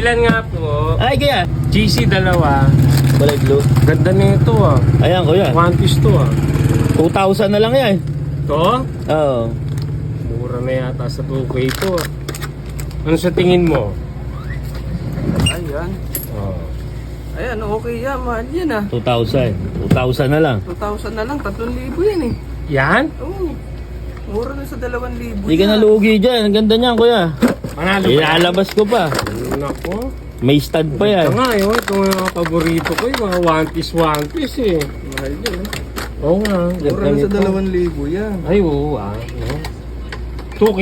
Ilan nga po? Ay, kaya. GC dalawa. Kulay blue. Ganda na ito ah. Ayan, kuya. One piece to ah. 2,000 na lang yan. To? Oo. Mura na yata sa 2K ito ah. Ano sa tingin mo? Ayan. Oh. Ayan, okay yan. Mahal yan ah. 2,000. 2,000 na lang. 2,000 na lang. 3,000 yan eh. Yan? Oo. Mura na sa 2,000. Hindi ka nalugi dyan. Ang ganda niyan, kuya. Manalo ba? Ilalabas ko pa. Nako. May stand pa yan. Ito nga yun. Ito nga yung paborito ko yung mga one piece eh. Mahal yan eh. Oo nga. Mura na sa 2,000 yan. Ay oo ah. No? 2K?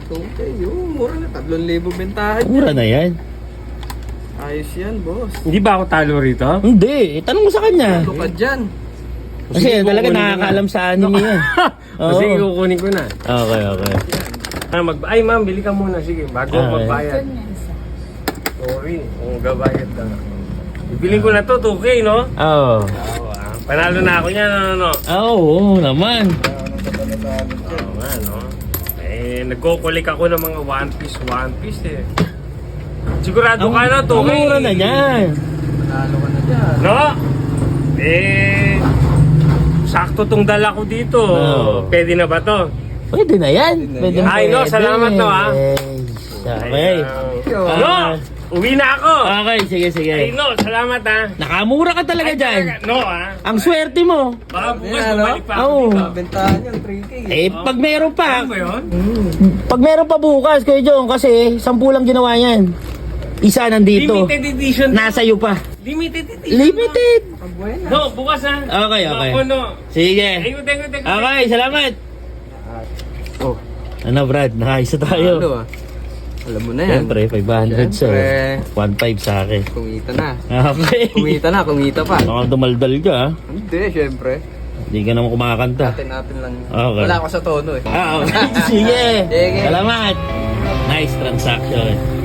Okay, yun. Mura na. 3,000 bentahan. Mura na yan. Ayos yan, boss. Hindi ba ako talo rito? Hindi. Tanong mo sa kanya. Ano ka dyan? Kasi Sige, talaga kukunin ko nakakaalam sa anime yan. O sige, kukunin ko na. Okay, okay. Ay ma'am, bili ka muna. Sige, bago Ah, magbayad. Sorry, kung gabayad ka na. Bibiling ko na to, 2K, no? Oo. Panalo na ako niyan, ano? Oo, naman. Oo nga, no? Eh, nagkukulik ako ng mga one piece eh. Sigurado ka na, 2K. Ang mura na yan. Panalo ka na dyan. No? Eh, sakto tong dala ko dito. Oo. Pwede na ba to? Pwede na yan. Pwede na. Ay, no, salamat, no, ha? Okay. No! Uwi na ako! Okay, sige, sige. Ay, no, salamat, ha? Nakamura ka talaga Ay, dyan. talaga. No, ha? Ang swerte mo. Baka bukas Ayan, no? bumalik pa ako Oo. dito. Bentahan yan, 3K. Eh, pag meron pa. Ano ba yun? Pag meron pa bukas, Kuya Jong, kasi 10 lang ginawa yan. Isa nandito. Limited edition. Nasa iyo pa. Limited edition. Limited. Pabuena. No, bukas, ha? Okay, okay. Ako, no. Sige. Thank you. Okay, salamat. Oh, Ano, Brad? Nakaisa tayo. ano ah. Alam mo na yan. Siyempre, 500 sa Siyempre. 1.5 sa akin. Kumita na. Okay. Kumita pa. Baka dumaldal ka, ha? Hindi, syempre. Hindi ka naman kumakanta. Natin lang. Okay. Wala ako sa tono eh. Ah, okay. Sige. Sige. Salamat. Nice transaction.